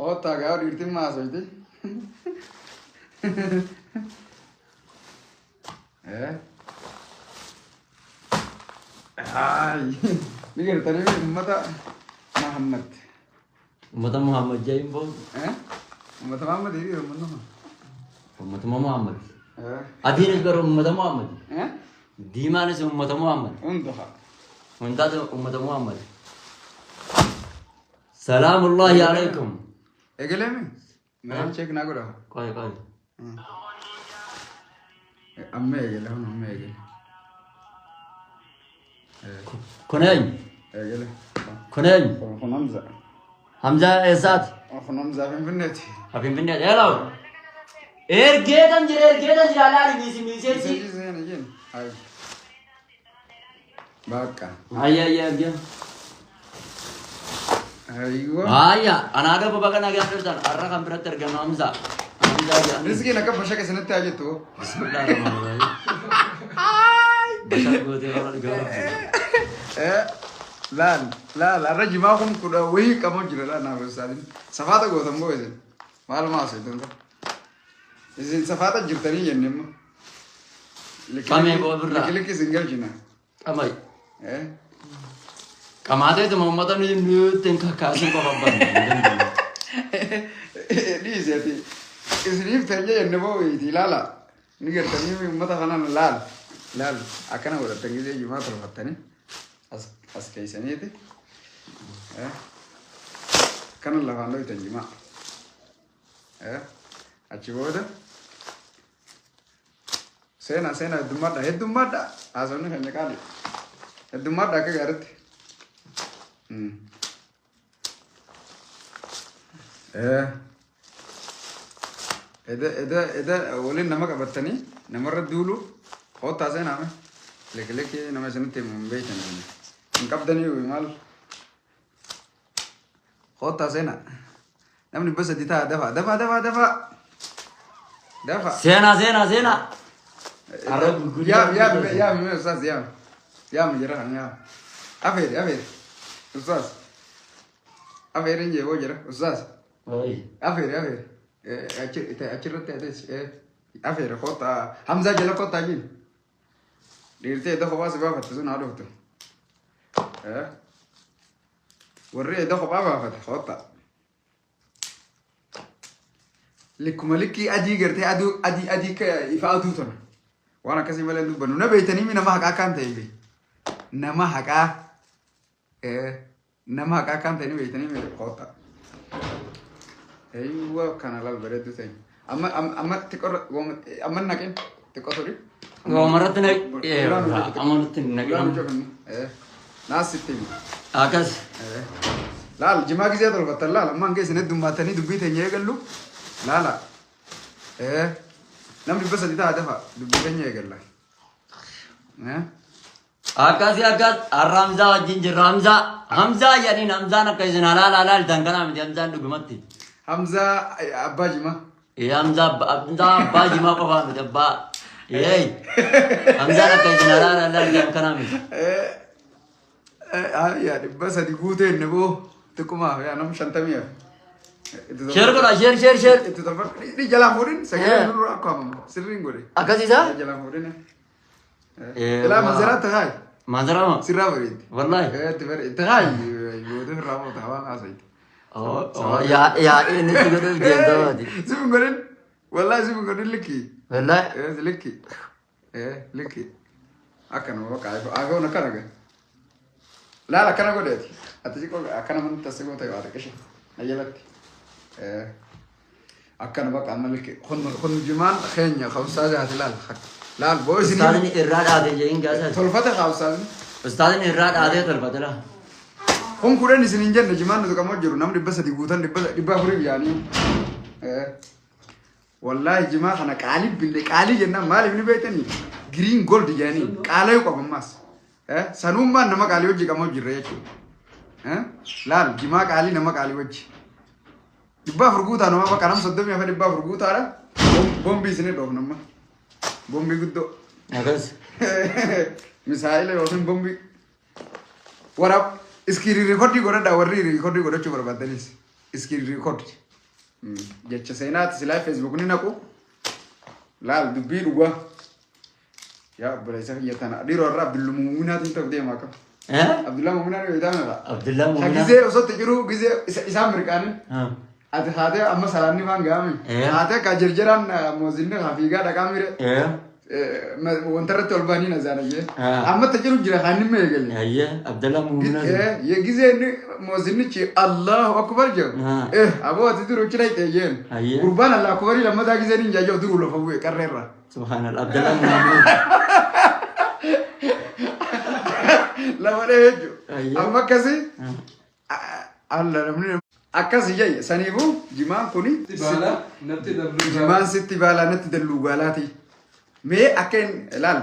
Oota gaafa dhiirtiin maasoyti. Ni gartanii ummata Muhammad. Ummata Muhammad jayimbo. Ummata Muhammad ini rumah. Ummata Muhammad. Adiin gar ummata Muhammad. Diimaan is ummata Muhammad. Undaha. Undaha ummata Muhammad. Salaamullahi alaykum. Egelemi? Meran check na gora. Koi. Amme egele hon amme egele. Kunayn. Egele. Kunayn. Hon Hamza. Hamza Esat. Hon Hamza finfinneti. Abin binne hello. Ergedan jira alari misi. Sen yin. Ay. Baka. Ayya. Aywa. Ayya, anada baba kana gafirtan arra kan birat tergana Hamza. Rizki nak apa syak senete aja tu. Bismillahirrahmanirrahim. Bashar gode wala garo. لا الرجل ما هم كده وهي كمان جرا لا نعم سالين سفاده قوتهم بوزن ما ما سيدون إذا سفاده جبتني ينم لكن سنجل جنا أماي كماده تو محمد أمي نيو تنكا كاسين كوفابان ليه زيتي إسرائيل تنجي ينمو يدي لا نيجي تنجي متى خلنا لا أكنا ولا تنجي زي جماعة الفتني as kaisaniyete kan lafaan loo itanjima achi booda seena heddummaadha haasawni keenya qaali heddummaadha akka gaaritti eda waliin nama qabatanii namarra duulu hoottaa seenaame lekki nama isinitti himu beeytan Kapten itu mal, kota sena, namun bisa dita dafa. Sena. Ya, Ustaz ya, menjerah ya. Afir, Ustaz. Afir ini je wajar, Ustaz. Afir. Afir kota, Hamzah jalan kota gini. Dirti itu khawas sebab itu nado tu. وريه ده خبابة فتح خطة لكم لكي أدي قرتي أدي كيفاؤتو تنا وأنا كسي ملأ دوبنو نبيتني من نما حكا كان تيجي نما حكا كان تيجي بيتني من خطة أيوة كان لا البرد تاني أما تكر أما نكين تكسري ومرتنا أمانتنا ناس ستين أكاس لا الجماعة زيادة الفترة لا ما نجي سند دم باتني دبيت هنيه قالوا لا نمر بس ديتا دفع دبيت هنيه قال أكاس الرمزة والجنجر همزة يعني نمزانا كيزنا لا الدنكنا من همزة نقمتي همزة أبا جما همزة أبا جما كفان أبا همزة كيزنا لا الدنكنا من يعني بس هدي قوتين نبو تكما يا نم شنتمية شير كلا شير itu tempat ini jalan murin saya dulu aku sering gue agak sih sah jalan murin ya manzara terhai manzara mah sirah berit wallahi terhai gue tuh ramu tawa ngasih oh ya ini juga tuh jento tadi sibuk gurin wallahi sibuk gurin wallahi liki akan mau kayak aku nak kan لا كنا قدرت أتجيكوا أكنا من تسيقوا تيوارا كشة أجلت أكنا بقى عملك خن جمان خينيا خمسة هذه لا البويس أستاذني إراد هذا جين جالس تلفتة خمسة أستاذني إراد هذا تلفتة لا هم كورين سنينجن جمان ده كمان جرو نام لبس ديبوتان لبا فريق يعني والله جماعة أنا كالي جنة مالي من بيتني green gold يعني كالي وكم ماس سنوما نمك على وجهك ما جريت لا جماعك علي نمك على وجه دبا فرقوت أنا ما بكلام صدق يا فدبا فرقوت أنا بومبي سنة دوم نما بومبي قدو نعكس misalnya orang bombi warap iskiri record di koran da warri record di koran coba batalis iskiri record jecha seenaati silaa Facebook ni naqu laal dubbii dhugaa yaa obboleessa kiyya tana dhiiroo irraa Abdullaa Muuminaatiin ta'u deemaa qaba. Abdullaa Muuminaa yoo ta'an irraa. Abdullaa Muuminaa. Gizee osotti jiru gizee isaan mirqaanin. Ati haatee amma salaanni waan gaame. Haatee ka jirjiraan moozinni hafiigaa dhaqaa mire. Wanta irratti ol baanii na zaanayee. Amma tajiru jira haanni mee galee. Ayyee Abdullaa Muuminaa. Ye gizee inni moozinnichi Allahu akbar jedhu. Aboo ati duru cina iteeyeen. Gurbaan Allah akbarii lammataa gizee ni jaajaa duru lafa bu'e qarreerra. Subhanallah Abdullaa Muuminaa. Lama dheeju. Amma akkasi. Allah namni akkasi jayya saniifu jimaan kuni. Jimaan sitti baalaa natti dalluu gaalaati. Mee akkeen laal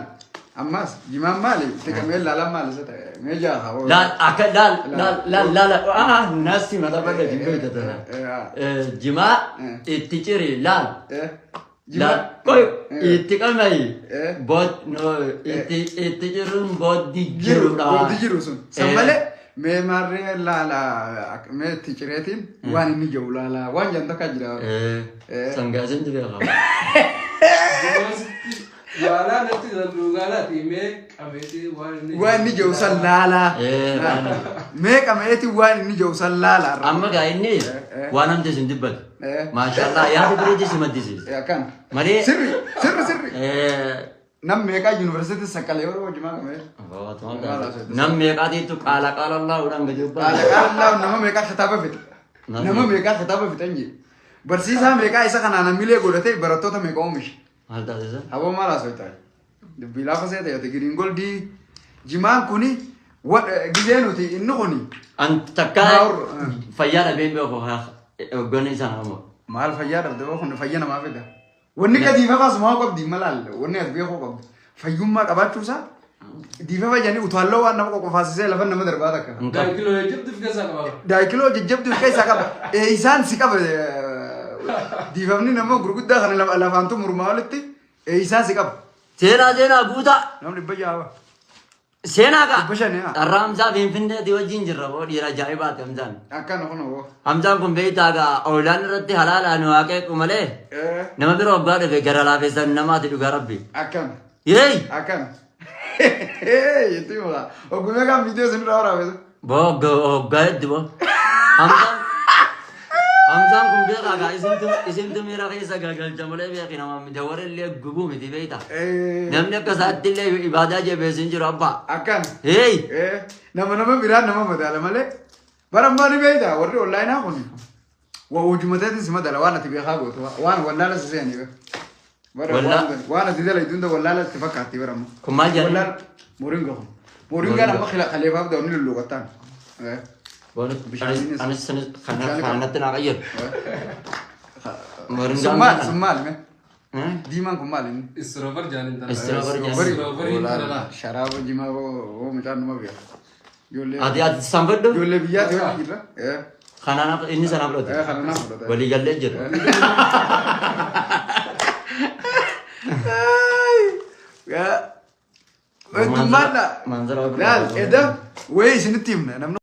ammas jimaan maali tekamee laalaan maali isa ta'e mee jaaha. Laal akka laal nasti mata bada jimbee tatana. Jimaa itti ciri laal. Laal koi itti qamayi bood itti jiruun booddi jirudha. Booddi jiru sun san malee mee maarree laala mee itti cireetiin waan inni jiru laala waan janta akka jira. Sangaasin tu beekama. Wala nanti dalu galati me kameti waan inni jiru san laala. Mee qameeti waan inni jiru san laala. Amma gaa inni waan namti sin dibbatu. Maashaallah yaada bireeji si maddisiis. Akkan. Malee. Sirri. Nam meeqaa yuunivarsiitii Saqqalee yeroo jimaa qabee. Nam meeqaatiitu qaala Allah udhaan gadi ubbaa. Qaala Allah nama meeqaa kitaaba fixa. Nama meeqaa kitaaba fixan jee. Barsiisaa meeqaa isa kanaan hamilee godhatee barattoota meeqa oomishe. Maal taasisa? Haboo maal haasoo taa'e. Dubbii laafa seeta yoo ta'e giriin goldii jimaan kuni gizee nuti inni kuni. An takkaa fayyaa dhabee beeku hoggonni isaan ammoo. Maal fayyaa dhabdee kun fayyaa namaa fida. Wanni ka diifafaas maa qabdi malaal wanni as beekuu qabdi. Fayyummaa qabaachuusaa diifafa janii utaaloo waan nama qofaasisee lafa nama darbaa takka. Daakiloo jajjabduuf keessa qaba. Daakiloo jajjabduuf keessa qaba. Isaan si qaba. Diifamni nama gurguddaa kana lafaantu murmaa walitti isaan si qaba. Seenaa guutaa. Namni bayyaaba. Seenaa kaa. Bashani haa. Dharraa Hamzaa Finfinneetii wajjin jirra boo dhiira ajaa'ibaati Hamzaan. Akkana kun hoo. Hamzaan kun beektaa gaa oolaan irratti halaalaan waaqeequ malee. Nama bira waggaa dhufe gara laafessan namaati dhugaa rabbi. Akkana. Yeey. Akkana. Yetti muka. Oggumee kan viidiyoo sinirraa waraabessa. Boo waggaa hedduu boo. Hamzaan kun beekaa gaa isintu miira keessa galgalcha malee beeki nama miti warrellee gubuu miti beekta. Namni akka isaatti illee ibaadaa jabeessin jiru abbaa. Akkan. Heey. Nama biraan nama madaala malee. Barammaa ni beekta warri onlaayinaa kun. Waa hojjumateetiin si madaala waan ati beekaa gootu waan wallaala si seeni beeka. Waan ati dala idunda wallaala itti fakkaatti baramma. Kun maal jedhani? Wallaala moringa kun. Moringaan amma khaleefaaf da'u ni lulluuqattaan. Anis kanatti naa qayyaru. Summaal mee? Diimaan kun maal inni? Istiroobar jaanin dara. Istiroobar sharaaba jimaa oo mucaan nama beeka. Ati sanfadhu? Ijoollee biyyaati yoo jirra. Kanaanaaf inni sanaaf fudhate. Kanaanaaf fudhate. Walii gallee jiru. Maal? Laal edda wayii isinitti himna namni.